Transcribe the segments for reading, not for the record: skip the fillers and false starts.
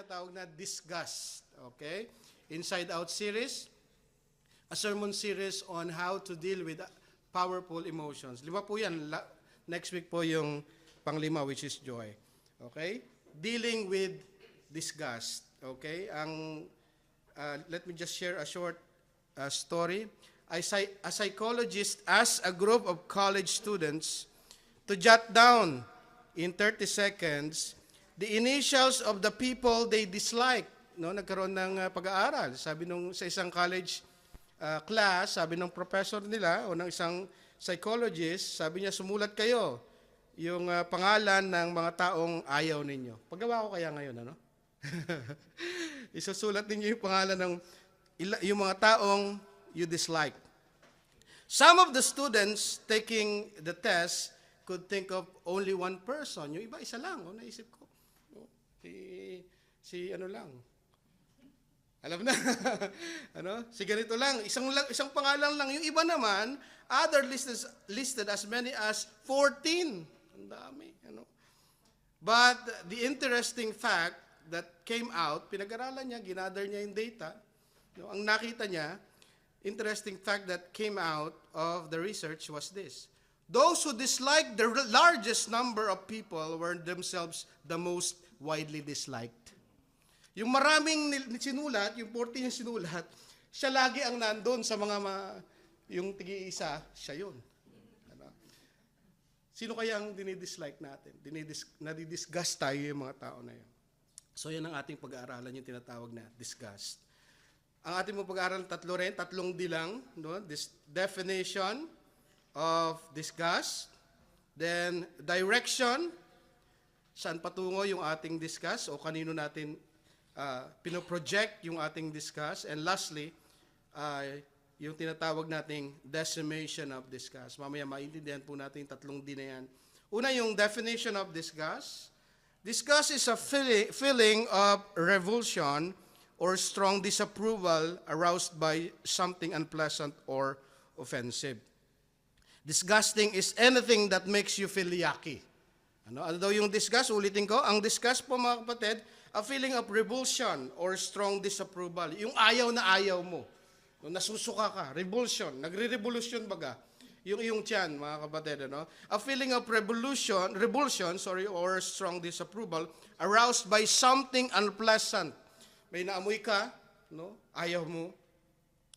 tinatawag na disgust. Okay? Inside Out series, a sermon series on how to deal with powerful emotions. 5 po yan. Next week po yung pang-5, which is joy. Okay? Dealing with disgust. Okay? Let me just share a short story. A psychologist asked a group of college students to jot down in 30 seconds the initials of the people they dislike. No, nagkaroon ng pag-aaral. Sabi nung sa isang college class, sabi ng professor nila o ng isang psychologist, sabi niya, sumulat kayo yung pangalan ng mga taong ayaw ninyo. Paggawa ko kaya ngayon, ano? Isusulat ninyo yung pangalan ng yung mga taong you dislike. Some of the students taking the test could think of only one person. Yung iba, isa lang. O, naisip ko. Si ano lang. Alam na. Ano? Si ganito lang. Isang pangalan lang. Yung iba naman, other listed as many as 14. Ang dami. Ano? But the interesting fact that came out, pinag-aralan niya, ginather niya yung data. No? Ang nakita niya, interesting fact that came out of the research was this. Those who disliked the largest number of people were themselves the most widely disliked. Yung maraming sinulat, yung 14 yung sinulat, siya lagi ang nandun sa yung tigi-isa, siya yun. Ano? Sino kaya ang dinidislike natin? Nadidisgust tayo yung mga tao na yun. So yan ang ating pag-aaralan, yung tinatawag na disgust. Ang ating pag-aaralan, tatlong D lang. No? This definition of disgust, then direction, saan patungo yung ating disgust o kanino natin pinoproject yung ating disgust, and lastly, yung tinatawag nating decimation of disgust. Mamaya maintindihan po natin yung tatlong D na yan. Una, yung definition of disgust. Disgust is a feeling of revulsion or strong disapproval aroused by something unpleasant or offensive. Disgusting is anything that makes you feel yucky. Ano daw yung disgust? Ulitin ko. Ang disgust po, mga kapatid, a feeling of revulsion or strong disapproval. Yung ayaw na ayaw mo. Nasusuka ka. Revulsion. Nagre-revolution baga. Yung iyong tiyan, mga kapatid. Ano? A feeling of revulsion, or strong disapproval aroused by something unpleasant. May naamoy ka, no? Ayaw mo.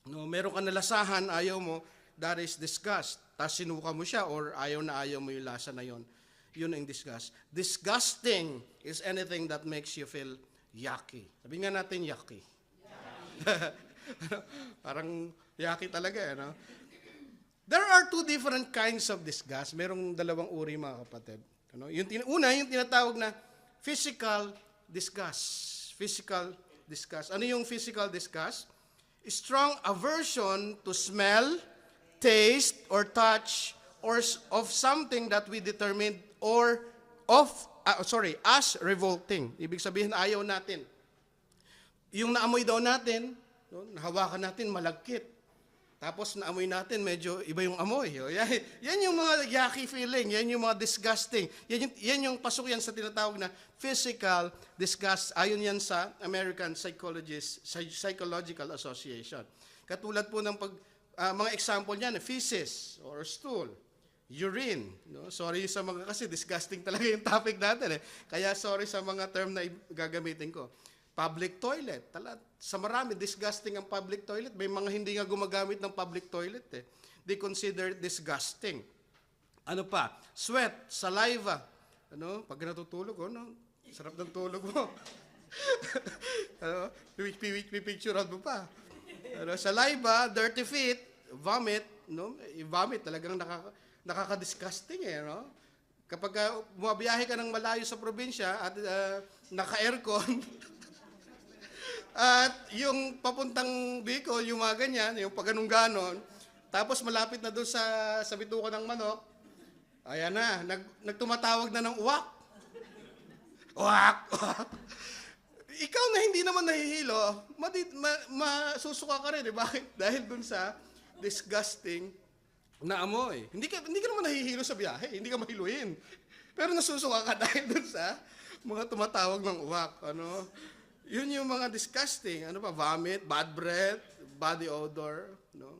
No? Meron ka nalasahan, ayaw mo. That is disgust. Tapos sinuka mo siya or ayaw na ayaw mo yung lasa na yon. Yun ang disgust. Disgusting is anything that makes you feel yucky. Sabihin nga natin yucky. Parang yucky talaga, no? There are two different kinds of disgust. Merong dalawang uri, mga kapatid. Ano? Yung tinatawag na physical disgust. Physical disgust. Ano yung physical disgust? Strong aversion to smell, taste, or touch, or of something that we determined as revolting. Ibig sabihin, ayaw natin. Yung naamoy daw natin, no, nahawakan natin, malagkit. Tapos naamoy natin, medyo iba yung amoy. Yan yung mga yucky feeling, yan yung mga disgusting. Yan yung pasok yan sa tinatawag na physical disgust. Ayon yan sa American Psychological Association. Katulad po ng mga example niyan, feces or stool, urine. No? Sorry sa mga, kasi disgusting talaga yung topic natin. Kaya sorry sa mga term na gagamitin ko. Public toilet. Sa marami, disgusting ang public toilet. May mga hindi nga gumagamit ng public toilet. They consider it disgusting. Ano pa? Sweat, saliva. Ano? Pag natutulog, no? Sarap ng tulog mo. Ano? Pipicturean mo pa. Ano? Saliva, dirty feet, vomit. No? I-vomit talagang nakaka-disgusting, no? Kapag bumabiyahe ka ng malayo sa probinsya at naka-aircon, at yung papuntang Bicol, yung mga ganyan, yung pag-ganon, tapos malapit na doon sa bituka ng manok, ayan na, nagtumatawag na ng uwak. Uwak! Uwak! Ikaw na hindi naman nahihilo, masusuka ka rin. Bakit? Dahil doon sa disgusting na amoy. Hindi ka naman nahihilo sa biyahe, hindi ka mahiluin. Pero nasusuka ka dahil doon sa mga tumatawag ng uwak. Ano? Yun yung mga disgusting. Ano pa? Vomit, bad breath, body odor. No?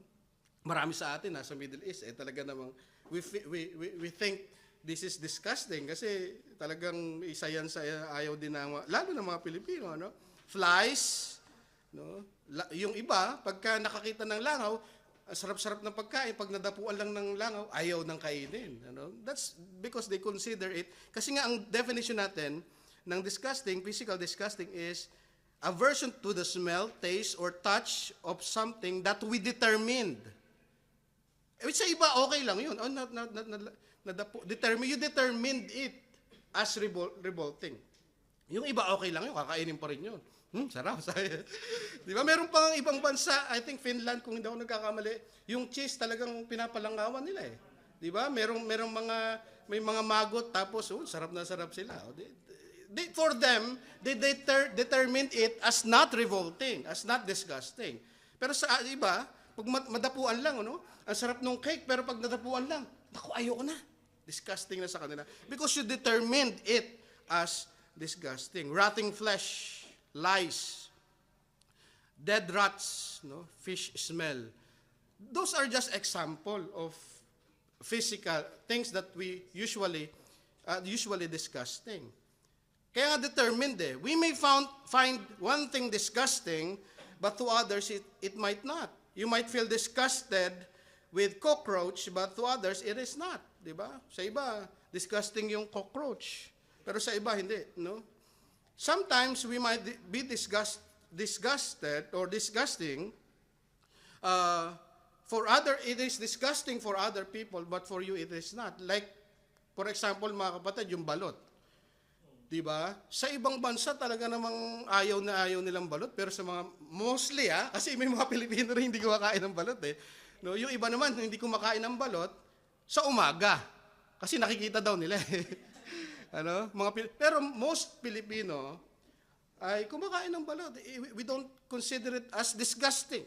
Marami sa atin, nasa Middle East, talaga namang, we think this is disgusting kasi talagang isa yan sa ayaw din ng, lalo ng mga Pilipino. No? Flies, no? Yung iba, pagka nakakita ng langaw, ang sarap-sarap ng pagkain, pag nadapuan lang ng langaw, ayaw ng kainin. Ano? That's because they consider it. Kasi nga ang definition natin ng disgusting, physical disgusting is aversion to the smell, taste, or touch of something that we determined. Sa iba, okay lang yun. You determined it as revolting. Yung iba, okay lang yun. Kakainin pa rin yun. Sarap. Di ba? Meron pang ibang bansa, I think Finland, kung hindi ako nagkakamali, yung cheese talagang pinapalangawan nila eh. Di ba? May mga magot, tapos, sarap na sarap sila. For them, they determined it as not revolting, as not disgusting. Pero sa iba, pag madapuan lang, ang sarap nung cake, pero pag nadapuan lang, naku, ayoko na. Disgusting na sa kanila. Because you determined it as disgusting. Rotting flesh, lice, dead rats, fish smell. Those are just example of physical things that we usually disgusting. Kaya nga determined eh. We may find one thing disgusting, but to others it might not. You might feel disgusted with cockroach, but to others it is not. Diba? Sa iba, disgusting yung cockroach. Pero sa iba, hindi. No? Sometimes we might be disgusted or disgusting. It is disgusting for other people, but for you it is not. Like, for example, mga kapatid, yung balot. Diba? Sa ibang bansa talaga namang ayaw nilang balot, pero sa mga, mostly kasi may mga Pilipino rin hindi kumakain ng balot eh. No, yung iba naman hindi kumakain ng balot sa umaga. Kasi nakikita daw nila eh. Pero most Pilipino ay kumakain ng balot. We don't consider it as disgusting.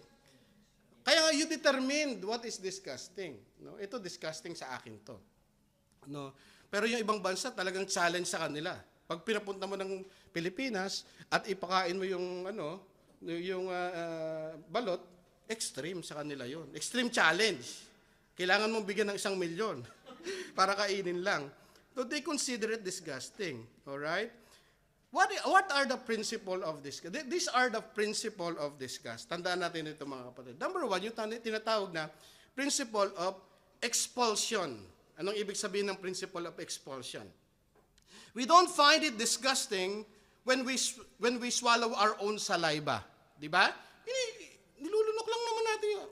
Kaya you determined what is disgusting. No? Ito disgusting sa akin to. No? Pero yung ibang bansa talagang challenge sa kanila. Pag pinapunta mo ng Pilipinas at ipakain mo yung balot, extreme sa kanila yon. Extreme challenge. Kailangan mong bigyan ng 1 milyon para kainin lang. So they consider it disgusting. All right? What are the principle of disgust? These are the principle of disgust. Tandaan natin ito mga kapatid. Number 1, yung tinatawag na principle of expulsion. Anong ibig sabihin ng principle of expulsion? We don't find it disgusting when we swallow our own saliva. Di ba? Nilulunok lang naman natin yun.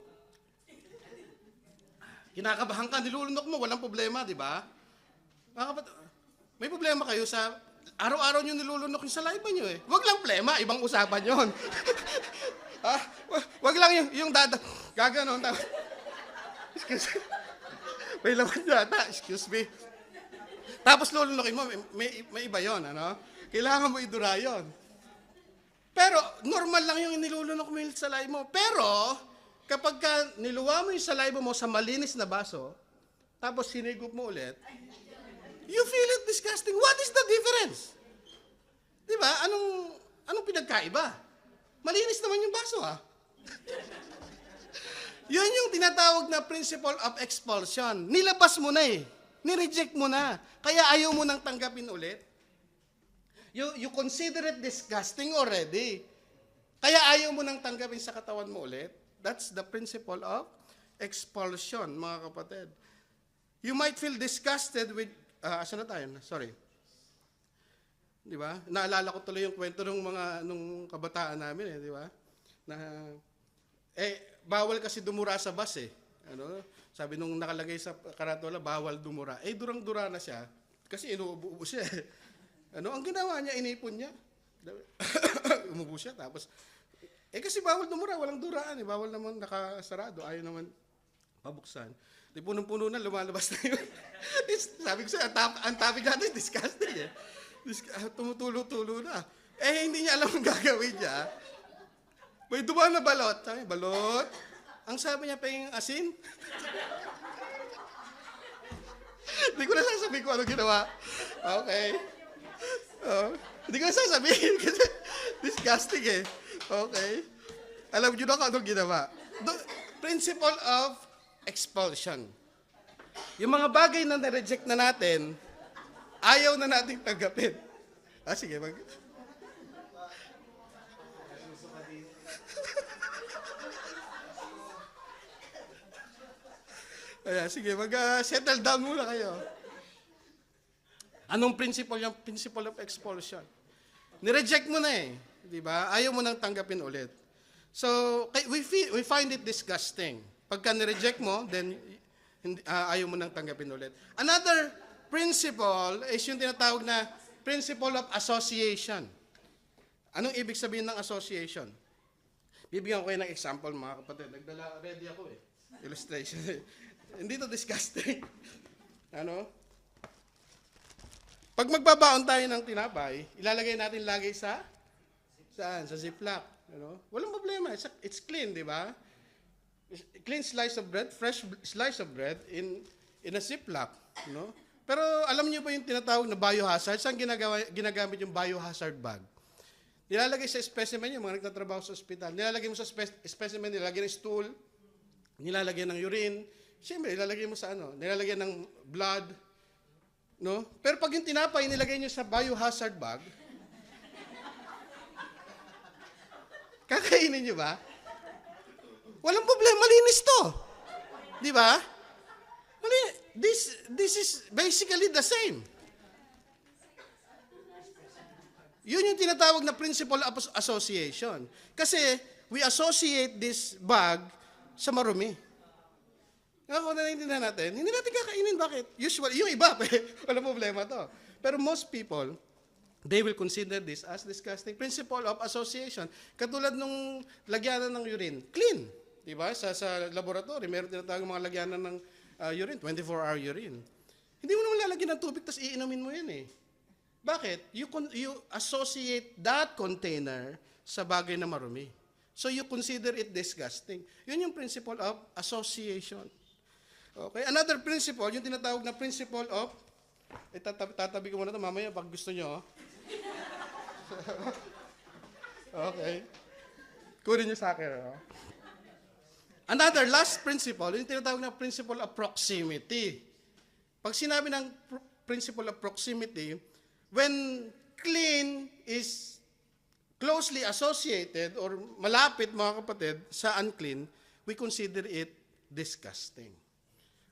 Kinakabahan ka, nilulunok mo, walang problema, di ba? May problema kayo sa araw-araw nyo nilulunok yung saliva nyo eh. Wag lang problema, ibang usapan yun. Wag lang yung gaganon. Excuse me. May laman yata, excuse me. Tapos lulunokin mo, may iba yun, Kailangan mo idura yun. Pero, normal lang yung nilulunok mo yung saliva mo. Pero, kapag niluwa mo yung saliva mo sa malinis na baso, tapos sinigup mo ulit, you feel it disgusting. What is the difference? Diba? Anong pinagkaiba? Malinis naman yung baso, Yun yung tinatawag na principle of expulsion. Nilabas mo na eh. Nireject mo na. Kaya ayaw mo nang tanggapin ulit. You consider it disgusting already. Kaya ayaw mo nang tanggapin sa katawan mo ulit. That's the principle of expulsion, mga kapatid. You might feel disgusted with, asan na tayo? Sorry. Di ba? Naalala ko tuloy yung kwento nung kabataan namin di ba? Bawal kasi dumura sa bus eh. Sabi nung nakalagay sa karatola, bawal dumura. Durang-dura na siya. Kasi inuubo siya. Ang ginawa niya, inipon niya. Umubo siya. Tapos, kasi bawal dumura, walang duraan. Bawal naman nakasarado. Ayaw naman pabuksan. Di punong-puno na, lumalabas na yun. Sabi ko siya, ang topic natin, disgusting eh. Tumutulo-tulo na. Hindi niya alam ang gagawin niya. May dumaan na balot. Sabi, balot. Ang sabi niya, pahing asin. Hindi ko na sasabihin ko ano ginawa. Okay. Hindi ko na sasabihin kasi disgusting eh. Okay? Alam niyo na kung anong ginawa. Principle of expulsion. Yung mga bagay na na-reject na natin, ayaw na nating tanggapin. Sige, sige, settle down muna kayo. Anong principle yung principle of expulsion? Ni-reject mo na eh. Di ba? Ayaw mo nang tanggapin ulit. So, we find it disgusting. Pagka ni-reject mo, then ayaw mo nang tanggapin ulit. Another principle is yung tinatawag na principle of association. Anong ibig sabihin ng association? Bibigyan ko kayo ng example, mga kapatid. Ready ako eh. Illustration. Hindi to disgusting. Pag magbabaon tayo ng tinapay, ilalagay natin lagi sa Ziploc. Walang problema. It's clean, di ba? Clean slice of bread, fresh slice of bread in a Ziploc. Pero alam niyo ba yung tinatawag na biohazard? Saan ginagamit yung biohazard bag? Nilalagay sa specimen, yung mga nagtatrabaho sa ospital. Nilalagay mo sa specimen, nilalagay ng stool, nilalagay ng urine. Siyempre, nilalagay mo sa nilalagay ng blood. Pero pag yung tinapay, nilagay nyo sa biohazard bag, kakainin nyo ba? Walang problema, malinis to. Di ba? This is basically the same. Yun yung tinatawag na principle of association. Kasi we associate this bag sa marumi. Kung naiintindihan natin, hindi natin kakainin. Bakit? Usually, yung iba, walang problema to. Pero most people, they will consider this as disgusting. Principle of association. Katulad nung lagyanan ng urine. Clean. Diba? Sa laboratory, meron tinatawag mga lagyanan ng urine, 24-hour urine. Hindi mo naman lalagyan ng tubig, tapos iinumin mo yan eh. Bakit? You associate that container sa bagay na marumi. So you consider it disgusting. Yun yung principle of association. Okay? Another principle, yung tinatawag na principle of, tatabi ko muna ito mamaya pag gusto nyo. Okay. Kunin nyo sa akin. Another last principle, yung tinatawag na principle of proximity. Pag sinabi ng principle of proximity, when clean is closely associated or malapit, mga kapatid, sa unclean, we consider it disgusting.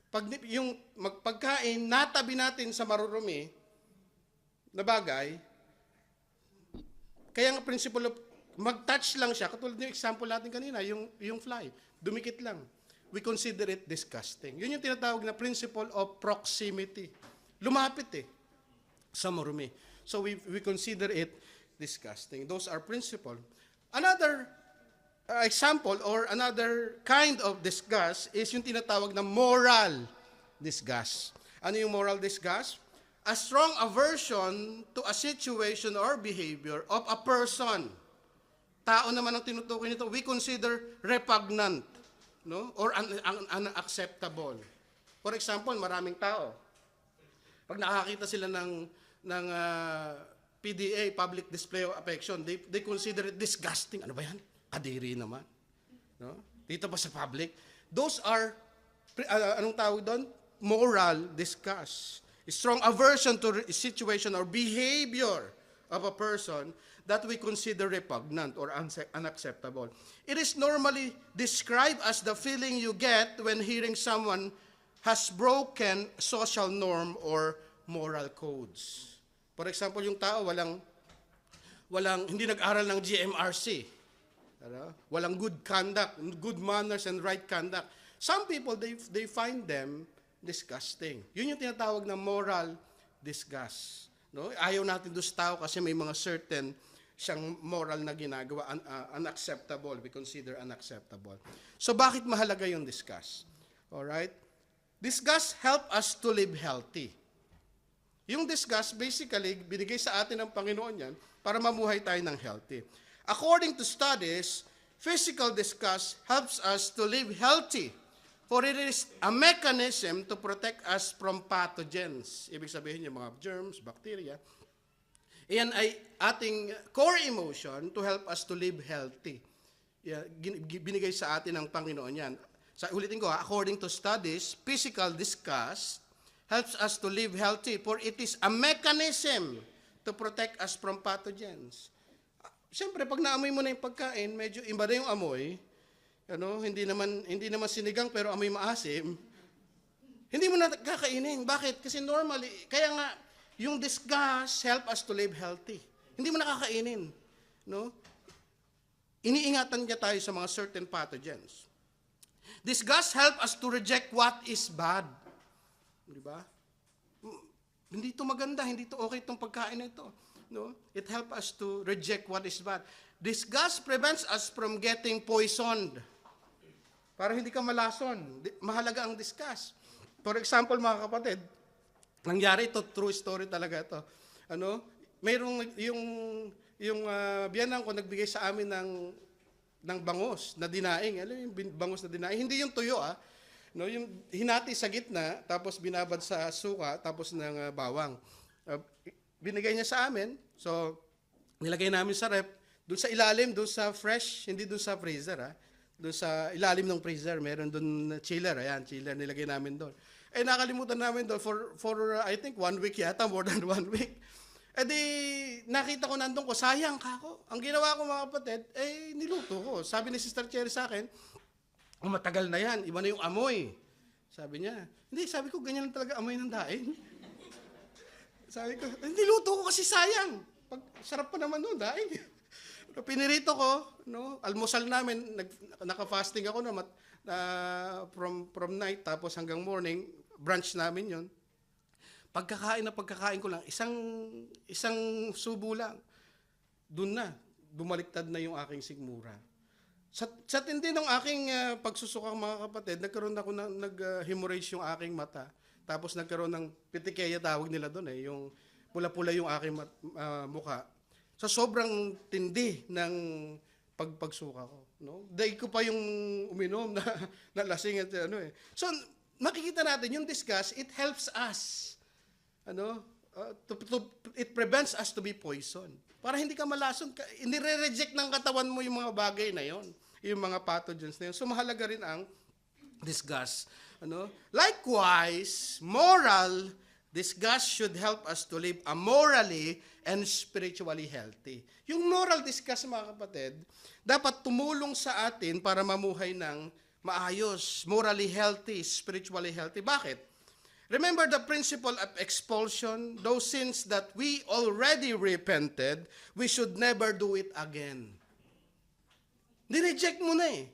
Pag yung pagkain, natabi natin sa marurumi na bagay, kaya nga principle of mag-touch lang siya, katulad yung example natin kanina, yung fly, dumikit lang. We consider it disgusting. Yun yung tinatawag na principle of proximity. Lumapit sa marumi. So we consider it disgusting. Those are principle. Another example or another kind of disgust is yung tinatawag na moral disgust. Ano yung moral disgust? A strong aversion to a situation or behavior of a person. Tao naman ang tinutukoy nito, we consider repugnant, or unacceptable. For example, maraming tao. Pag nakakita sila ng PDA, public display of affection, they consider it disgusting. Ano ba yan? Kadiri naman. Dito pa sa public. Those are, anong tawag doon? Moral disgust. Strong aversion to a situation or behavior of a person that we consider repugnant or unacceptable. It is normally described as the feeling you get when hearing someone has broken social norm or moral codes. For example, yung tao hindi nag-aral ng GMRC. Walang good conduct, good manners and right conduct. Some people, they find them disgusting. Yun yung tinatawag na moral disgust. Ayaw natin doon sa tao kasi may mga certain siyang moral na ginagawa, unacceptable. We consider unacceptable. So bakit mahalaga yung disgust? Alright? Disgust help us to live healthy. Yung disgust, basically, binigay sa atin ng Panginoon yan para mamuhay tayo ng healthy. According to studies, physical disgust helps us to live healthy, for it is a mechanism to protect us from pathogens. Ibig sabihin yung mga germs, bacteria. Iyan ay ating core emotion to help us to live healthy. Yeah, binigay sa atin ng Panginoon yan. Ulitin ko, according to studies, physical disgust helps us to live healthy for it is a mechanism to protect us from pathogens. Siyempre, pag naamoy mo na yung pagkain, medyo iba na yung amoy, hindi naman sinigang pero amoy maasim, hindi mo na kakainin. Bakit? Kasi normally, kaya nga, yung disgust help us to live healthy. Hindi mo nakakainin. No? Iniingatan niya tayo sa mga certain pathogens. Disgust help us to reject what is bad. Di ba? Hindi ito maganda, hindi ito okay itong pagkain na ito. No? It help us to reject what is bad. Disgust prevents us from getting poisoned. Para hindi ka malason. Mahalaga ang disgust. For example, mga kapatid, nangyari ito, true story talaga ito. Mayroong yung biyanan ko nagbigay sa amin ng bangus na dinaing. Alam yung bangus na dinaing? Hindi yung tuyo, No, yung hinati sa gitna, tapos binabad sa suka, tapos ng bawang. Binigay niya sa amin, so nilagay namin sa rep, doon sa ilalim, doon sa fresh, hindi doon sa freezer, Doon sa ilalim ng freezer, meron doon chiller, chiller nilagay namin doon. Nakalimutan namin doon for I think 1 week yata, more than 1 week. Di, nakita ko nandun ko, sayang kako. Ang ginawa ko mga kapatid, niluto ko. Sabi ni Sister Cherry sa akin, matagal na yan, iba na yung amoy. Sabi niya, hindi, sabi ko, ganyan talaga amoy ng daing. Sabi ko, niluto ko kasi sayang. Sarap pa naman nun, daing. Pinirito ko, almusal namin, naka-fasting ako from night, tapos hanggang morning, brunch namin yon. Pagkakain ko lang, isang subo lang, doon na, bumaliktad na yung aking sigmura. Sa tindi ng aking pagsusukang mga kapatid, nagkaroon ako nag-hemorrhage yung aking mata. Tapos nagkaroon ng petikeya, tawag nila doon yung pula-pula yung aking mukha. Sa sobrang tindi ng pagsuka ko. Dahil ko pa yung uminom na lasing at So, makikita natin yung disgust, it helps us. It prevents us to be poisoned. Para hindi ka malason, nire-reject ng katawan mo yung mga bagay na yon, yung mga pathogens na yun. So mahalaga rin ang disgust. Likewise, moral disgust should help us to live a morally and spiritually healthy. Yung moral disgust, mga kapatid, dapat tumulong sa atin para mamuhay ng maayos, morally healthy, spiritually healthy. Bakit? Remember the principle of expulsion, those sins that we already repented, we should never do it again. Nireject mo na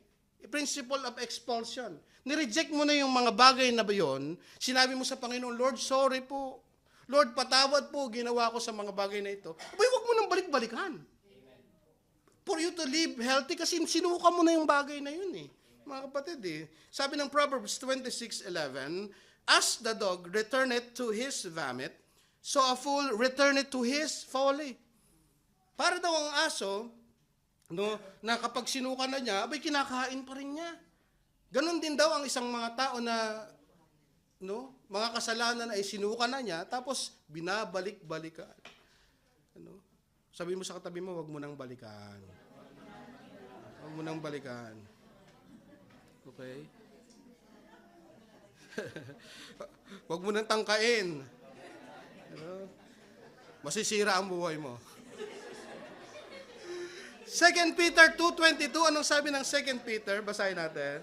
principle of expulsion. Nireject mo na yung mga bagay na yun, sinabi mo sa Panginoon, Lord, sorry po. Lord, patawad po, ginawa ko sa mga bagay na ito. Abay, huwag mo nang balik-balikan. Amen. For you to live healthy, kasi sinuka mo na yung bagay na yun mga kapatid Sabi ng Proverbs 26:11, as the dog returneth to his vomit, so a fool returneth to his folly. Para daw ang aso, na kapag sinuka na niya, abay kinakain pa rin niya. Ganon din daw ang isang mga tao na, mga kasalanan ay sinuka na niya, tapos binabalik-balikan. Sabi mo sa katabi mo, wag mo nang balikan. Wag mo nang balikan. Okay? Wag mo nang tangkain. Masisira ang buhay mo. 2 Peter 2:22, anong sabi ng 2 Peter? Basahin natin.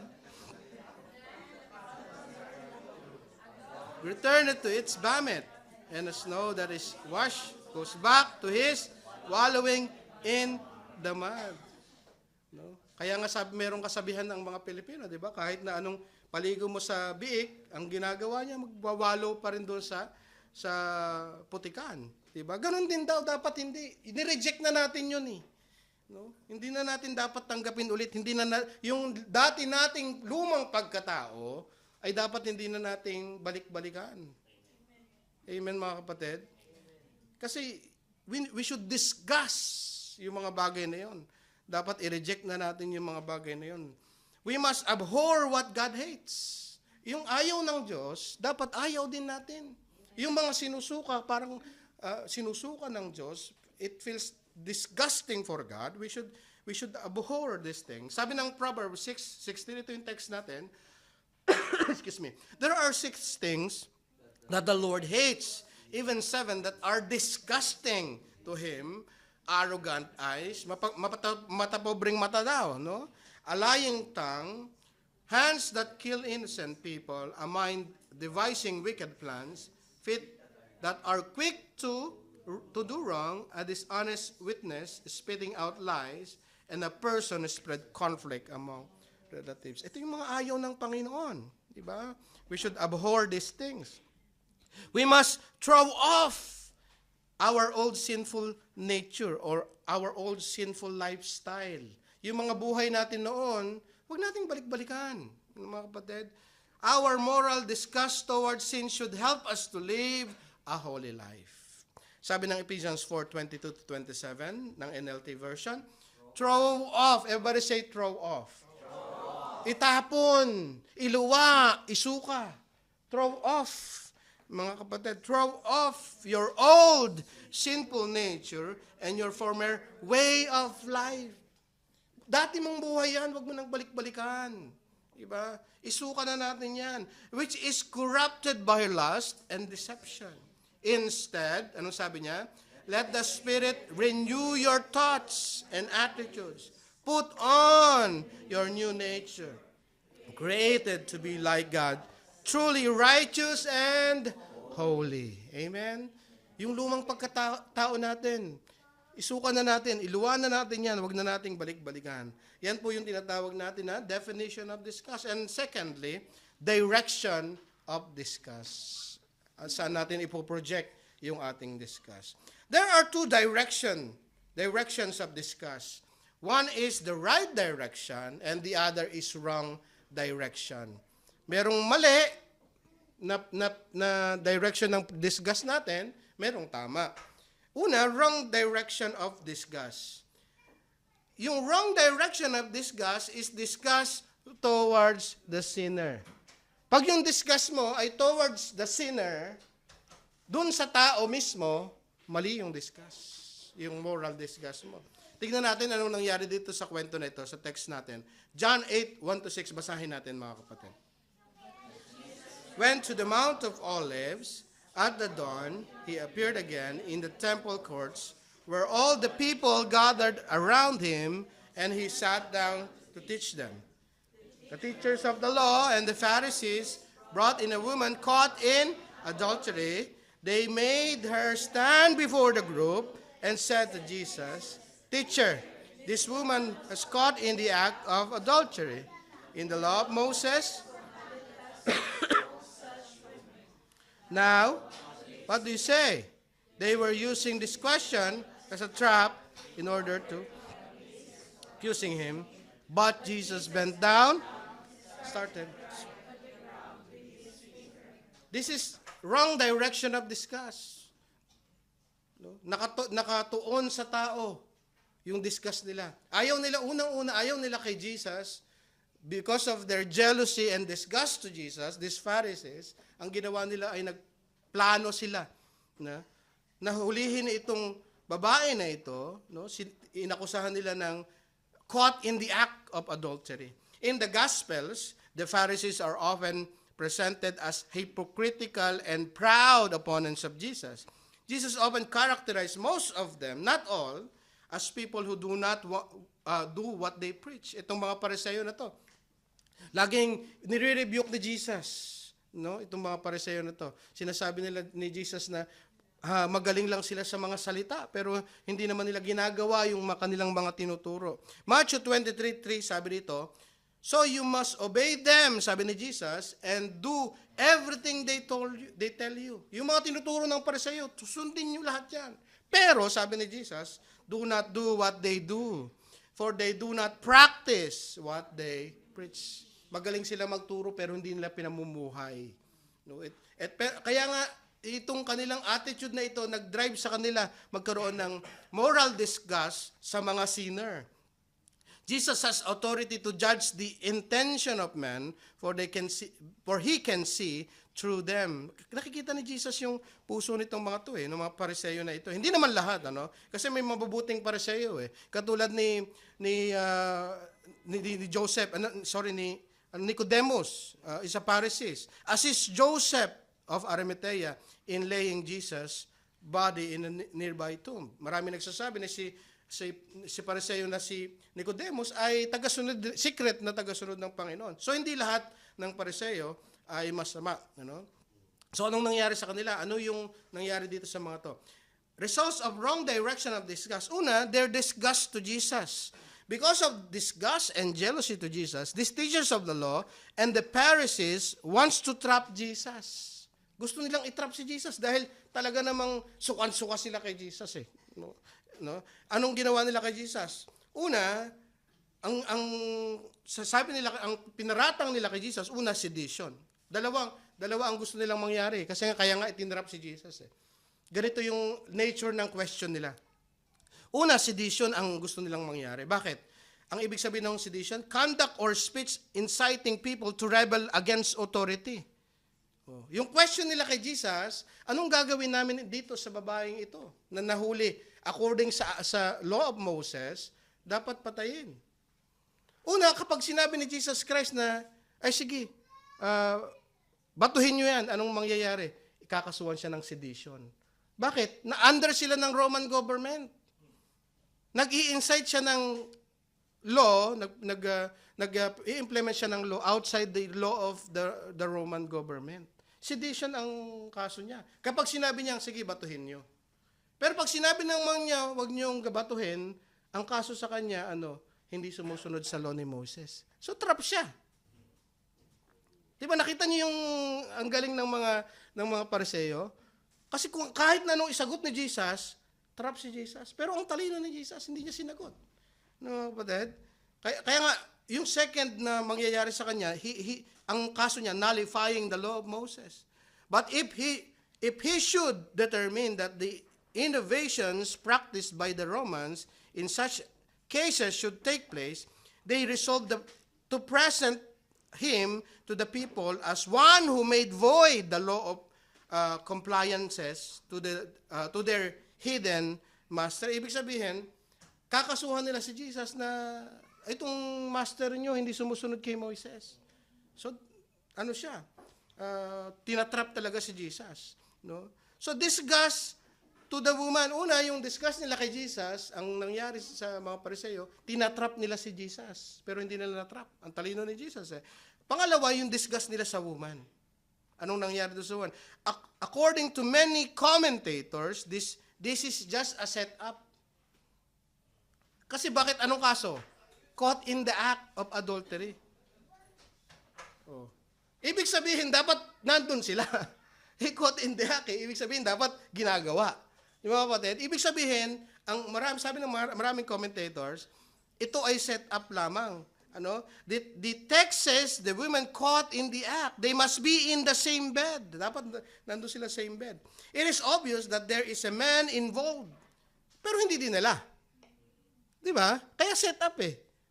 Return it to its vomit, and the snow that is washed goes back to his wallowing in the mud. Kaya nga merong kasabihan ng mga Pilipino, di ba? Kahit na anong paligo mo sa biik, ang ginagawa niya, magwawalo pa rin doon sa putikan. Diba? Ganon din daw, dapat hindi. Inireject na natin yun Hindi na natin dapat tanggapin ulit. Yung dati nating lumang pagkatao, ay dapat hindi na nating balik-balikan. Amen, mga kapatid? Kasi we should discuss yung mga bagay na yun. Dapat i-reject na natin yung mga bagay na yun. We must abhor what God hates. Yung ayaw ng Diyos, dapat ayaw din natin. Yung mga sinusuka, parang sinusuka ng Diyos, it feels disgusting for God, we should abhor these things. Sabi ng Proverbs 6:16, ito yung text natin, excuse me, there are 6 things that the Lord hates, even 7 that are disgusting to Him. Arrogant eyes, matapobring mata daw, no? A lying tongue, hands that kill innocent people, a mind devising wicked plans, feet that are quick to do wrong, a dishonest witness, spitting out lies, and a person who spread conflict among relatives. Ito yung mga ayaw ng Panginoon, di ba? We should abhor these things. We must throw off our old sinful nature or our old sinful lifestyle. Yung mga buhay natin noon, huwag nating balik-balikan, mga kapatid. Our moral disgust towards sin should help us to live a holy life. Sabi ng Ephesians 4:22-27 ng NLT version, throw off. Everybody say throw off. Itapon, iluwa, isuka. Throw off. Mga kapatid, throw off your old sinful nature and your former way of life. Dati mong buhay yan, wag mo nang balik-balikan. Diba? Isuka na natin yan. Which is corrupted by lust and deception. Instead, anong sabi niya? Let the Spirit renew your thoughts and attitudes. Put on your new nature, created to be like God, truly righteous and holy. Amen? Yung lumang pagkatao natin, isuka na natin, iluwan na natin yan, wag na nating balik-balikan. Yan po yung tinatawag natin na definition of disgust. And secondly, direction of disgust. Saan natin ipoproject yung ating disgust? There are 2 directions of disgust. One is the right direction and the other is wrong direction. Merong mali na direction ng disgust natin, merong tama. Una, wrong direction of disgust. Yung wrong direction of disgust is disgust towards the sinner. Pag yung disgust mo ay towards the sinner, dun sa tao mismo, mali yung disgust. Yung moral disgust mo. Tignan natin anong nangyari dito sa kwento na ito, sa text natin. John 8:1-6, basahin natin mga kapatid. Went to the Mount of Olives. At the dawn, he appeared again in the temple courts, where all the people gathered around him, and he sat down to teach them. The teachers of the law and the Pharisees brought in a woman caught in adultery. They made her stand before the group and said to Jesus, "Teacher, this woman was caught in the act of adultery. In the law of Moses, now, what do you say?" They were using this question as a trap in order to accusing him. But Jesus bent down, started. This is wrong direction of disgust. No? Nakatuon sa tao yung disgust nila. Ayaw nila, unang-una, ayaw nila kay Jesus. Because of their jealousy and disgust to Jesus, these Pharisees, ang ginawa nila ay nagplano sila na nahulihin itong babae na ito, no? Inakusahan nila ng caught in the act of adultery. In the Gospels, the Pharisees are often presented as hypocritical and proud opponents of Jesus. Jesus often characterized most of them, not all, as people who do not do what they preach. Itong mga Pariseo na to. Laging nire-rebuke ni Jesus, no? Itong mga Pariseo na to. Sinasabi nila ni Jesus na magaling lang sila sa mga salita, pero hindi naman nila ginagawa yung kanilang mga tinuturo. Matthew 23:3 sabi dito, "So you must obey them," sabi ni Jesus, "and do everything they tell you." Yung mga tinuturo ng Pariseo, sundin niyo lahat yan. Pero sabi ni Jesus, "Do not do what they do, for they do not practice what they preach." Magaling sila magturo pero hindi nila pinamumuhay. No? Kaya nga, itong kanilang attitude na ito, nag-drive sa kanila magkaroon ng moral disgust sa mga sinner. Jesus has authority to judge the intention of men, for he can see through them. Nakikita ni Jesus yung puso nitong mga to ng mga Pariseo na ito. Hindi naman lahat, Kasi may mabubuting Pariseo Katulad ni Joseph, ni Nicodemus, is a Pharisee. Assist Joseph of Arimathea in laying Jesus' body in a nearby tomb. Marami nagsasabi na si Pariseo na si Nicodemus ay secret na tagasunod ng Panginoon. So hindi lahat ng Pariseo ay masama, So anong nangyari sa kanila? Ano yung nangyari dito sa mga to? Results of wrong direction of disgust. Una, their disgust to Jesus. Because of disgust and jealousy to Jesus, these teachers of the law and the Pharisees wants to trap Jesus. Gusto nilang itrap si Jesus dahil talaga namang sukan-suka sila kay Jesus Anong ginawa nila kay Jesus? Una, ang pinaratang nila kay Jesus, una, sedition. Dalawa ang gusto nilang mangyari. Kasi kaya nga itinrap si Jesus Ganito yung nature ng question nila. Una, sedition ang gusto nilang mangyari. Bakit? Ang ibig sabihin ng sedition, conduct or speech inciting people to rebel against authority. Yung question nila kay Jesus, anong gagawin namin dito sa babaeng ito na nahuli according sa law of Moses, dapat patayin. Una, kapag sinabi ni Jesus Christ na, ay sige, batuhin nyo yan, anong mangyayari? Ikakasuhan siya ng sedition. Bakit? Na-under sila ng Roman government. Nag-i-incite siya ng law, nag-i-implement siya ng law outside the law of the Roman government. Sedition ang kaso niya. Kapag sinabi niya, sige, batuhin nyo. Pero pag sinabi naman niya, huwag niyong batuhin, ang kaso sa kanya, hindi sumusunod sa law ni Moses. So, trap siya. Diba, nakita niyo yung ang galing ng mga Pariseo? Kasi kung kahit na nung isagot ni Jesus, trap si Jesus. Pero ang talino ni Jesus, hindi niya sinagot. Kapatid? Kaya nga, yung second na mangyayari sa kanya, ang kaso niya, nullifying the law of Moses. But if he should determine that the innovations practiced by the Romans in such cases should take place, they resolved to present him to the people as one who made void the law of compliances to their hidden master. Ibig sabihin, kakasuhan nila si Jesus na itong master nyo hindi sumusunod kay Moises. So, siya? Tinatrap talaga si Jesus. So, disgust to the woman. Una, yung disgust nila kay Jesus, ang nangyari sa mga Pariseo, tinatrap nila si Jesus. Pero hindi nila natrap. Ang talino ni Jesus Pangalawa, yung disgust nila sa woman. Anong nangyari doon sa woman? According to many commentators, this is just a setup. Kasi bakit? Anong kaso? Caught in the act of adultery. Ibig sabihin, dapat nandun sila. Caught in the act. Ibig sabihin, dapat ginagawa. Di ba, kapatid? Ibig sabihin, sabi ng maraming commentators, ito ay set up lamang. The text says the women caught in the act. They must be in the same bed. Dapat nandun sila same bed. It is obvious that there is a man involved. Pero hindi din nila. Di ba? Kaya set up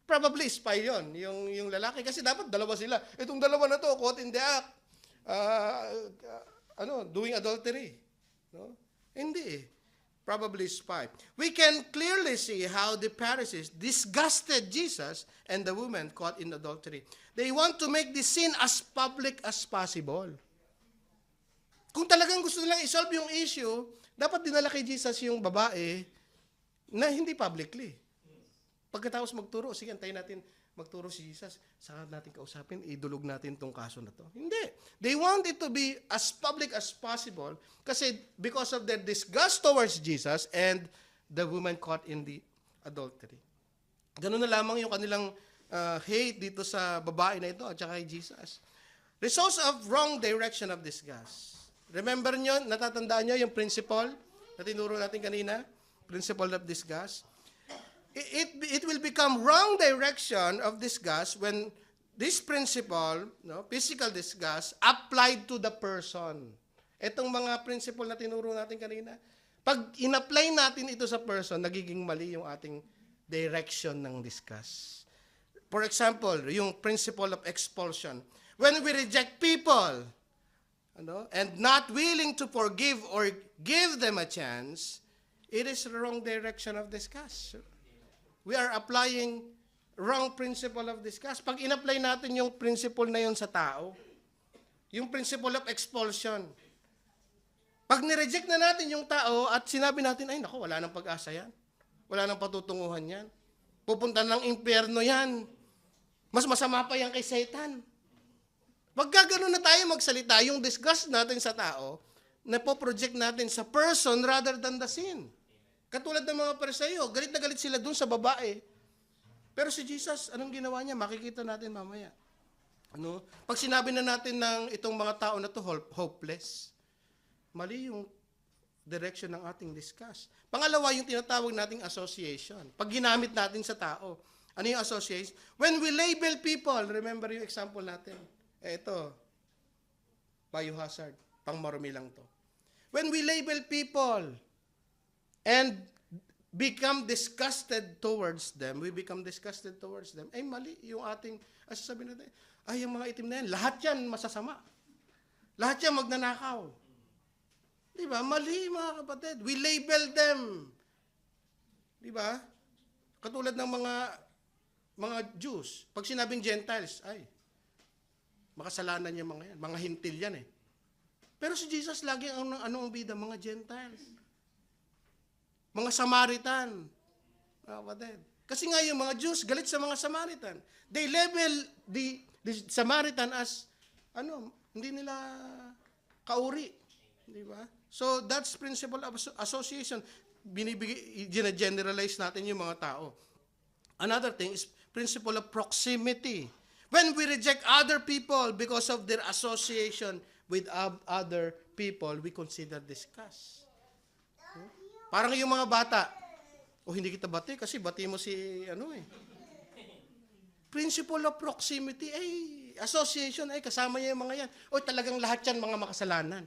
Probably spy yon yung lalaki. Kasi dapat dalawa sila. Itong dalawa na to, caught in the act. Doing adultery. Hindi Probably spy. We can clearly see how the Pharisees disgusted Jesus and the woman caught in adultery. They want to make the sin as public as possible. Kung talagang gusto nilang isolve yung issue, dapat dinala kay Jesus yung babae na hindi publicly. Pagkatapos magturo, sige, antayin natin magturo si Jesus, saka natin kausapin, idulog natin tong kaso na to. Hindi. They want it to be as public as possible kasi because of their disgust towards Jesus and the woman caught in the adultery. Ganun na lamang yung kanilang hate dito sa babae na ito at saka kay Jesus. Results of wrong direction of disgust. Remember nyo, natatandaan nyo yung principle na tinuro natin kanina? Principle of disgust. It will become wrong direction of disgust when this principle, physical disgust, applied to the person. Itong mga principle na tinuro natin kanina, pag in-apply natin ito sa person, nagiging mali yung ating direction ng discuss. For example, yung principle of expulsion. When we reject people, and not willing to forgive or give them a chance, it is the wrong direction of discuss. We are applying wrong principle of discuss. Pag in-apply natin yung principle na yun sa tao, yung principle of expulsion, pag nireject na natin yung tao at sinabi natin, ay naku, wala nang pag-asa yan. Wala nang patutunguhan yan. Pupunta ng impyerno yan. Mas masama pa yan kay Satan. Pagka gano'n na tayo magsalita, yung disgust natin sa tao, napoproject natin sa person rather than the sin. Katulad ng mga Pariseo, galit na galit sila dun sa babae. Pero si Jesus, anong ginawa niya? Makikita natin mamaya. Pag sinabi na natin ng itong mga tao na to hopeless, mali yung direction ng ating discuss. Pangalawa, yung tinatawag nating association. Pag ginamit natin sa tao, ano yung association? When we label people, remember yung example natin. Ito, biohazard, pang marumi lang to. When we label people and become disgusted towards them, we become disgusted towards them, ay mali yung ating, sasabihin natin, ay yung mga itim na yan, lahat yan masasama. Lahat yan magnanakaw. Diba? Mali mga kapatid. We label them. Diba? Katulad ng mga Jews. Pag sinabing Gentiles, ay, makasalanan yung mga yan. Mga hintil yan eh. Pero si Jesus lagi ang bida? Mga Gentiles. Mga Samaritan. Mga kapatid. Kasi nga yung mga Jews, galit sa mga Samaritan. They label the Samaritan as, hindi nila kauri. Diba? So, that's principle of association. Generalize natin yung mga tao. Another thing is principle of proximity. When we reject other people because of their association with other people, we consider disgust. Parang yung mga bata, hindi kita bati kasi bati mo si Principle of proximity, association, kasama niya yung mga yan. Talagang lahat yan mga makasalanan.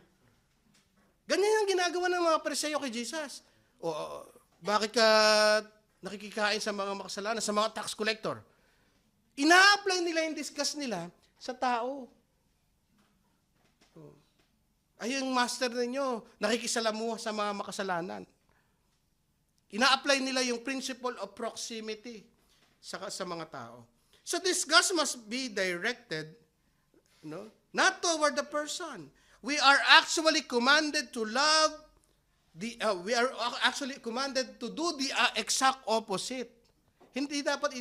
Ganyan ang ginagawa ng mga Pariseo kay Jesus. Bakit ka nakikikain sa mga makasalanan, sa mga tax collector? Ina-apply nila yung disgust nila sa tao. Ay, yung master ninyo, nakikisalamuha sa mga makasalanan. Ina-apply nila yung principle of proximity sa mga tao. So disgust must be directed, not toward the person. We are actually commanded to love we are actually commanded to do the exact opposite. Hindi dapat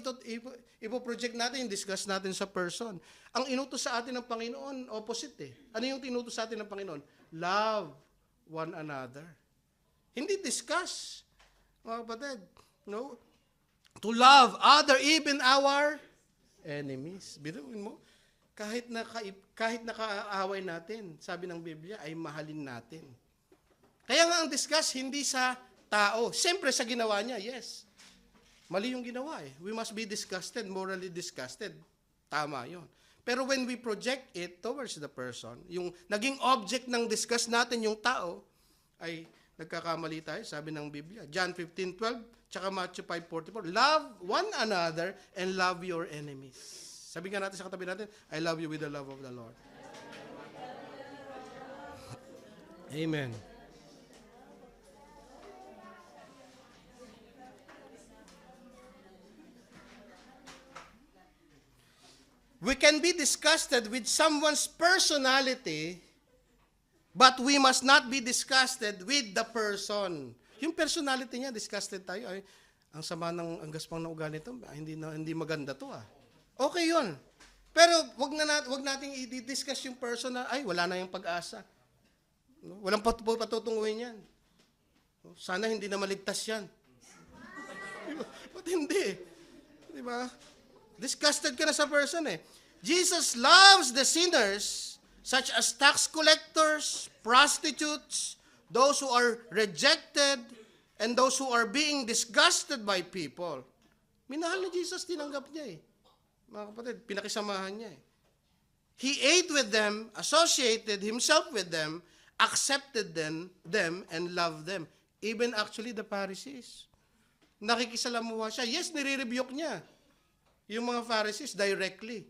ipo-project natin yung disgust natin sa person. Ang inutos sa atin ng Panginoon, opposite eh. Ano yung tinutos sa atin ng Panginoon? Love one another. Hindi disgust. Mga kapatid, to love other, even our enemies. Biruin mo, kahit nakaaway natin, sabi ng Biblia, ay mahalin natin. Kaya nga ang disgust, hindi sa tao. Siyempre sa ginawa niya, yes. Mali yung ginawa eh. We must be disgusted, morally disgusted. Tama yun. Pero when we project it towards the person, yung naging object ng disgust natin yung tao, ay nagkakamali tayo, sabi ng Biblia. John 15:12, tsaka Matthew 5:44, love one another and love your enemies. Sabi nga natin sa katabi natin, I love you with the love of the Lord. Amen. We can be disgusted with someone's personality, but we must not be disgusted with the person. Yung personality niya, disgusted tayo. Ay, ang sama ang gaspang ng ugali nito, hindi maganda to ah. Okay yun. Pero wag nating i-discuss yung person na, ay, wala na yung pag-asa. Walang patutunguhin yan. Sana hindi na maligtas yan. Ba't hindi? Diba? Disgusted ka na sa person eh. Jesus loves the sinners, such as tax collectors, prostitutes, those who are rejected, and those who are being disgusted by people. Minahal ni Jesus, tinanggap niya eh. Mga kapatid, pinakisamahan niya eh. He ate with them, associated himself with them, accepted them, and loved them. Even actually the Pharisees. nakikisalamuha siya. Yes, nire-rebuke niya yung mga Pharisees directly.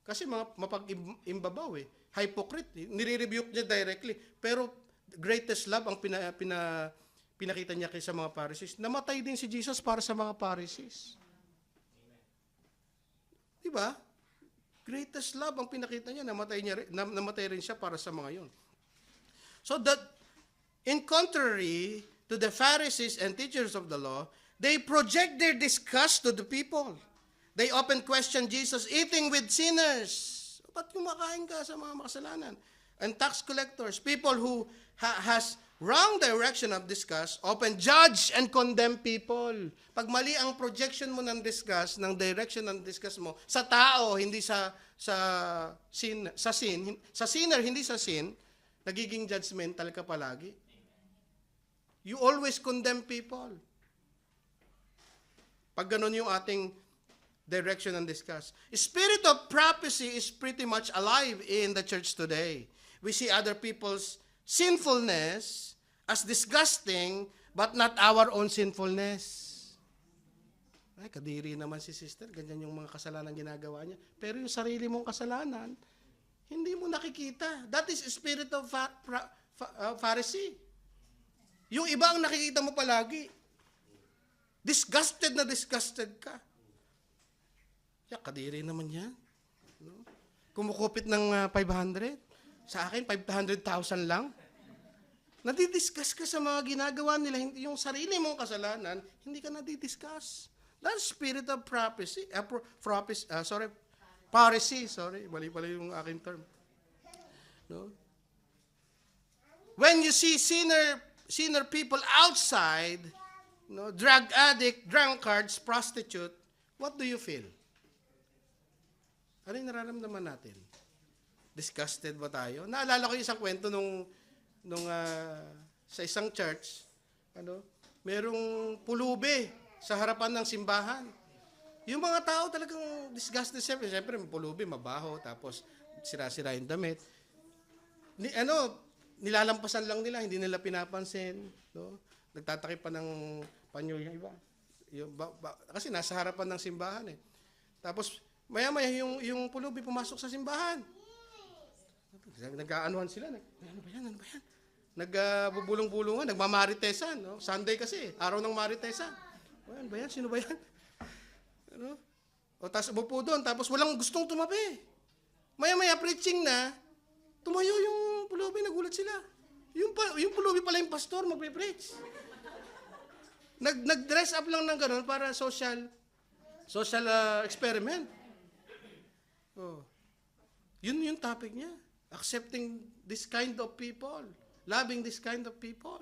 Kasi mga mapag-imbabaw eh. Hypocrite. Nire-rebuke niya directly. Pero greatest love ang pinakita niya kaysa mga Pharisees. Namatay din si Jesus para sa mga Pharisees. Diba? Greatest love ang pinakita niya. Namatay rin siya para sa mga yon. So that, in contrary to the Pharisees and teachers of the law, they project their disgust to the people. They often question Jesus eating with sinners. Ba't kumakain ka sa mga makasalanan? And tax collectors, people who has wrong direction of disgust, often judge and condemn people. Pag mali ang projection mo ng disgust, ng direction ng disgust mo, sa tao, hindi sa sinner, hindi sa sin, nagiging judgmental ka palagi. You always condemn people. Pag ganun yung ating direction and discuss. Spirit of prophecy is pretty much alive in the church today. We see other people's sinfulness as disgusting, but not our own sinfulness. Ay, kadiri naman si sister, ganyan yung mga kasalanan ginagawa niya. Pero yung sarili mong kasalanan, hindi mo nakikita. That is spirit of Pharisee. Yung iba ang nakikita mo palagi. Disgusted na disgusted ka. Kadiri naman yan. No? Kumukupit ng 500. Sa akin, 500,000 lang. Nadidiscuss ka sa mga ginagawa nila. Yung sarili mong kasalanan, hindi ka nadidiscuss. That's spirit of prophecy. Pharisee. Sorry, mali pala yung aking term. No? When you see sinner people outside, no, drug addict, drunkards, prostitute, what do you feel? Ano yung nararamdaman natin? Disgusted ba tayo? Naalala ko yung isang kwento nung sa isang church, merong pulubi sa harapan ng simbahan. Yung mga tao talagang disgusted. Siyempre, pulubi, mabaho, tapos sira-sira yung damit. Nilalampasan lang nila, hindi nila pinapansin. No? Nagtatakip pa ng panyo yung iba. Kasi nasa harapan ng simbahan eh. Tapos, maya-maya yung pulubi pumasok sa simbahan. Nag-aanuhan sila. Ano ba yan? Nagbubulong-bulungan, nagmamaritesan. No? Sunday kasi, araw ng maritesan. Ano ba yan? Sino ba yan? Tapos upo doon, tapos walang gustong tumabi. Maya-maya preaching na, tumayo yung pulubi, nagulat sila. Yung pulubi pala yung pastor, magpe-preach. Nag-dress up lang ng gano'n para social experiment. Yun yung topic niya. Accepting this kind of people. Loving this kind of people.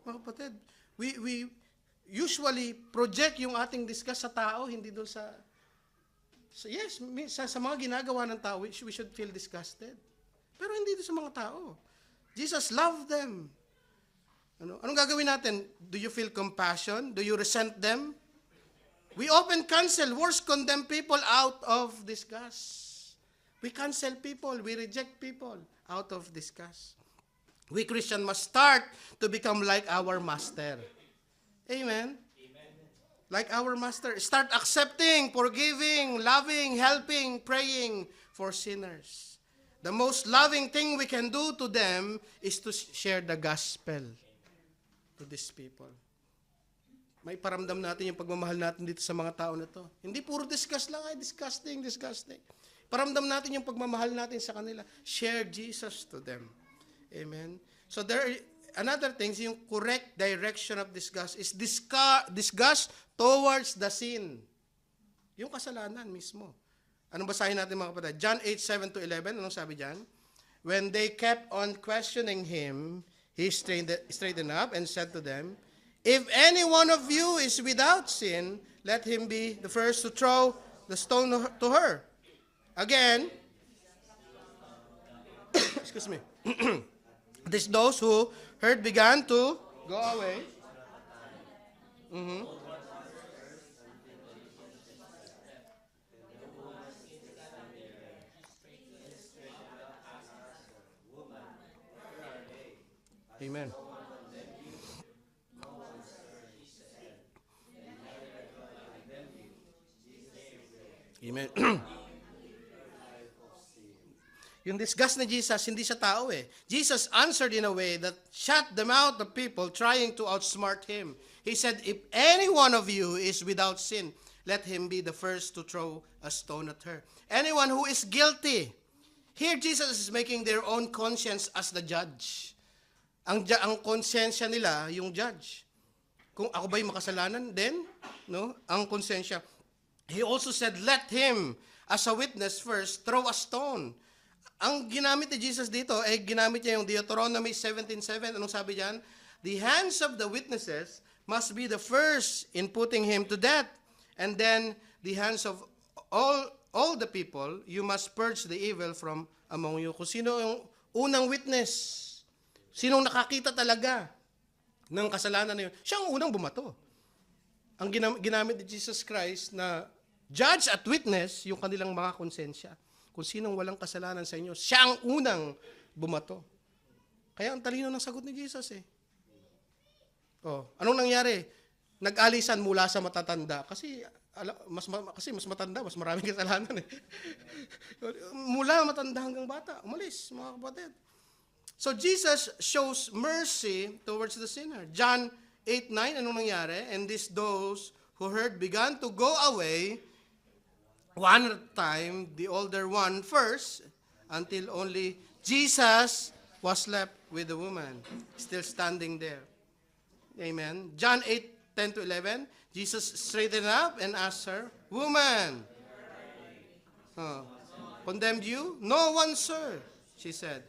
Mga kapatid, we usually project yung ating discuss sa tao, hindi doon sa mga ginagawa ng tao, we should feel disgusted. Pero hindi doon sa mga tao. Jesus loved them. Anong gagawin natin? Do you feel compassion? Do you resent them? We often cancel, worse, condemn people out of disgust. We cancel people, we reject people out of disgust. We Christians must start to become like our Master. Amen? Like our Master. Start accepting, forgiving, loving, helping, praying for sinners. The most loving thing we can do to them is to share the gospel to these people. May paramdam natin yung pagmamahal natin dito sa mga tao na to. Hindi puro discuss lang, disgusting. Paramdam natin yung pagmamahal natin sa kanila. Share Jesus to them. Amen? So another thing, yung correct direction of disgust is disgust towards the sin. Yung kasalanan mismo. Anong basahin natin mga kapatid? John 8:7-11, anong sabi dyan? When they kept on questioning him, he straightened up and said to them, if any one of you is without sin, let him be the first to throw the stone to her. Again, excuse me. Those who heard began to go away. Amen. Amen. Yung disgust ni Jesus, hindi siya tao eh. Jesus answered in a way that shut the mouth of people trying to outsmart him. He said, if any one of you is without sin, let him be the first to throw a stone at her. Anyone who is guilty. Here Jesus is making their own conscience as the judge. Ang konsensya nila, yung judge. Kung ako ba'y makasalanan, then, no? Ang konsensya. He also said, let him, as a witness first, throw a stone. Ang ginamit ni Jesus dito, ginamit niya yung Deuteronomy 17:7. Anong sabi diyan? The hands of the witnesses must be the first in putting him to death. And then, the hands of all the people, you must purge the evil from among you. Kung sino yung unang witness, sinong nakakita talaga ng kasalanan na yun, siya ang unang bumato. Ang ginamit ni Jesus Christ na judge at witness, yung kanilang mga konsensya. Kung sinong walang kasalanan sa inyo, siya ang unang bumato. Kaya ang talino ng sagot ni Jesus eh. Oh, anong nangyari? Nag-alisan mula sa matatanda. Kasi mas matanda, mas maraming kasalanan eh. Mula matanda hanggang bata, umalis, mga kapatid. So Jesus shows mercy towards the sinner. John 8:9, anong nangyari? And those who heard began to go away, one at a time, the older one first, until only Jesus was left with the woman, still standing there. Amen. John 8:10-11, Jesus straightened up and asked her, Woman, condemned you? No one, sir, she said.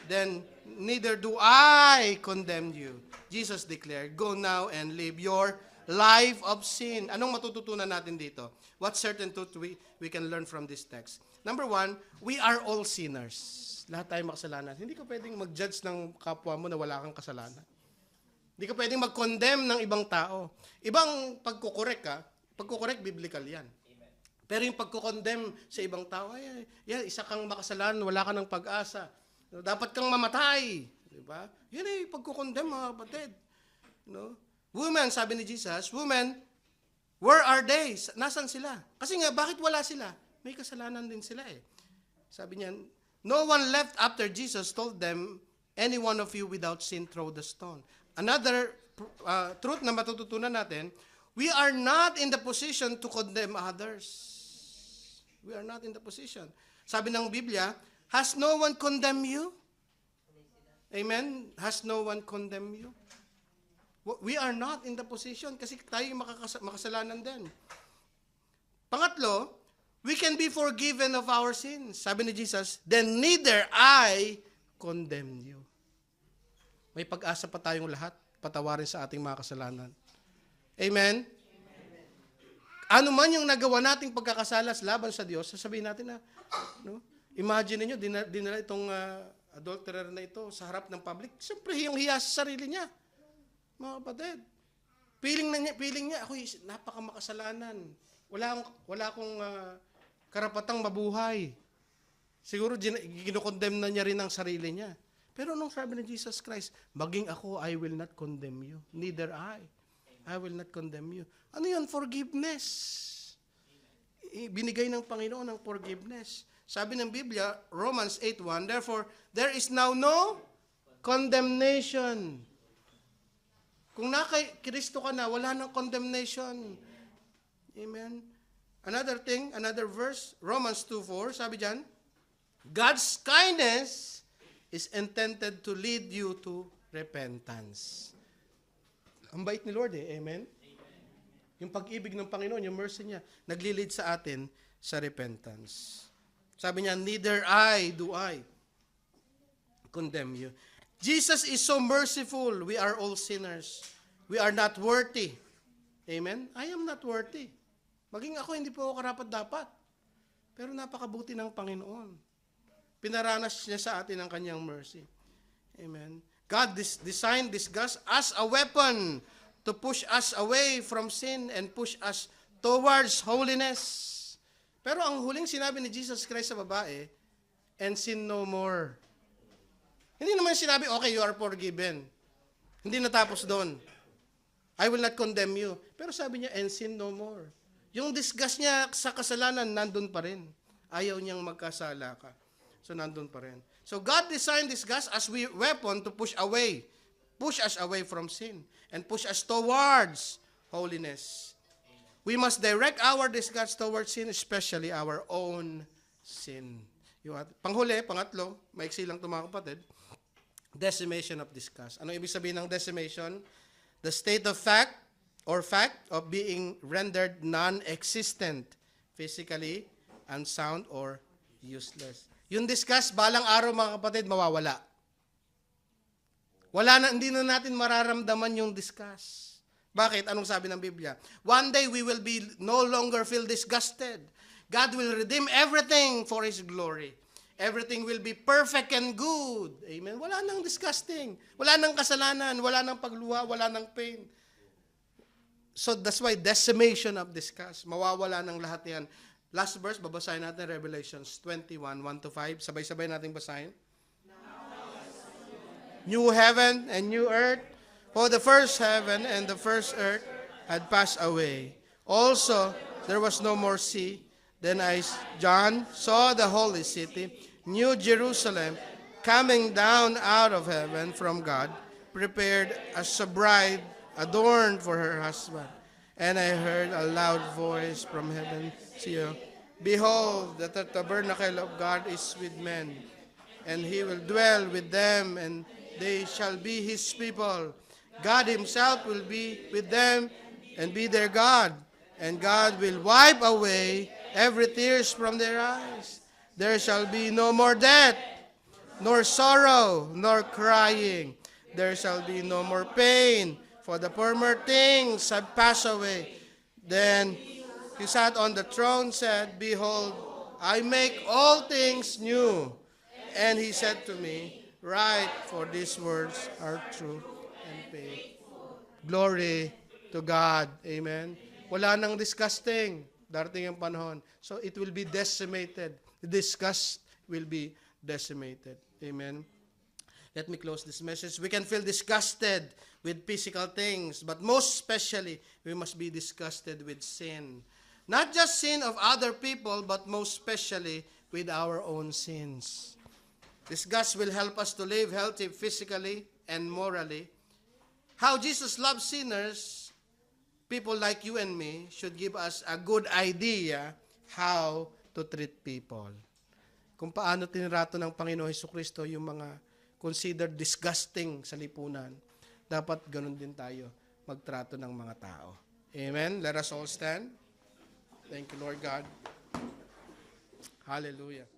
Then, neither do I condemn you. Jesus declared, Go now and live your life of sin. Anong matututunan natin dito? What certain truth we can learn from this text? Number one, we are all sinners. Lahat tayo makasalanan. Hindi ka pwedeng mag-judge ng kapwa mo na wala kang kasalanan. Hindi ka pwedeng mag-condemn ng ibang tao. Ibang pagkukorek ka, pagkukorek biblical yan. Pero yung pagkukondemn sa ibang tao, yan, isa kang makasalanan, wala ka ng pag-asa. Dapat kang mamatay. Diba? Yan ay pagkukondemn, mga kapatid. No? Woman, sabi ni Jesus, woman, where are they? Nasaan sila? Kasi nga, bakit wala sila? May kasalanan din sila eh. Sabi niya, no one left after Jesus told them, any one of you without sin throw the stone. Another truth na matututunan natin, we are not in the position to condemn others. We are not in the position. Sabi ng Biblia, has no one condemned you? Amen? Has no one condemned you? We are not in the position kasi tayo makasalanan din. Pangatlo, we can be forgiven of our sins. Sabi ni Jesus, then neither I condemn you. May pag-asa pa tayong lahat, patawarin sa ating mga kasalanan. Amen? Ano man yung nagawa nating pagkakasalas laban sa Diyos, sasabihin natin na, no? Imagine niyo dinala itong adulterer na ito sa harap ng public. Siyempre, yung hiya sa sarili niya. Mga kapatid, feeling niya, ako napakamakasalanan. Wala akong karapatang mabuhay. Siguro ginukondemn na niya rin ang sarili niya. Pero nung sabi ni Jesus Christ, maging ako, I will not condemn you. Neither I. I will not condemn you. Ano yun? Forgiveness. Binigay ng Panginoon ng forgiveness. Sabi ng Biblia, Romans 8:1, therefore, there is now no condemnation. Kung kay Kristo ka na, wala nang condemnation. Amen. Another verse, Romans 2:4, sabi diyan, God's kindness is intended to lead you to repentance. Ang bait ni Lord eh, amen? Yung pag-ibig ng Panginoon, yung mercy niya, nagli-lead sa atin sa repentance. Sabi niya, neither do I condemn you. Jesus is so merciful. We are all sinners. We are not worthy. Amen? I am not worthy. Maging ako, hindi po ako karapat-dapat. Pero napakabuti ng Panginoon. Pinaranas niya sa atin ang kanyang mercy. Amen? God designed disgust as a weapon to push us away from sin and push us towards holiness. Pero ang huling sinabi ni Jesus Christ sa babae, and sin no more. Hindi naman sinabi, okay, you are forgiven. Hindi natapos doon. I will not condemn you. Pero sabi niya, and sin no more. Yung disgust niya sa kasalanan, nandun pa rin. Ayaw niyang magkasala ka. So, nandun pa rin. So, God designed disgust as weapon to push us away from sin, and push us towards holiness. We must direct our disgust towards sin, especially our own sin. Pangatlo, maiksi lang ito mga kapatid, decimation of disgust. Ano ibig sabihin ng decimation? The state of fact of being rendered non-existent, physically unsound or useless. Yung disgust, balang araw mga kapatid, mawawala. Hindi na natin mararamdaman yung disgust. Bakit? Anong sabi ng Biblia? One day we will be no longer feel disgusted. God will redeem everything for His glory. Everything will be perfect and good. Amen? Wala nang disgusting. Wala nang kasalanan. Wala nang pagluha. Wala nang pain. So that's why decimation of disgust. Mawawala ng lahat yan. Last verse, babasahin natin Revelations 21, 1-5. Sabay-sabay natin basahin. New heaven and new earth. For the first heaven and the first earth had passed away. Also, there was no more sea. Then John saw the holy city, New Jerusalem, coming down out of heaven from God, prepared as a bride adorned for her husband. And I heard a loud voice from heaven, Behold, the tabernacle of God is with men, and He will dwell with them, and they shall be His people. God Himself will be with them and be their God, and God will wipe away every tears from their eyes. There shall be no more death, nor sorrow, nor crying. There shall be no more pain, for the former things have passed away. Then He sat on the throne, said, Behold, I make all things new. And He said to me, Write, for these words are true and faithful. Glory to God. Amen. Wala nang disgusting. Darating yung panahon. So it will be decimated. The disgust will be decimated. Amen. Let me close this message. We can feel disgusted with physical things, but most especially, we must be disgusted with sin. Not just sin of other people, but most especially with our own sins. Disgust will help us to live healthy physically and morally. How Jesus loves sinners, people like you and me, should give us a good idea how to treat people. Kung paano tinrato ng Panginoon Hesukristo yung mga considered disgusting sa lipunan, dapat ganun din tayo magtrato ng mga tao. Amen? Let us all stand. Thank you, Lord God. Hallelujah.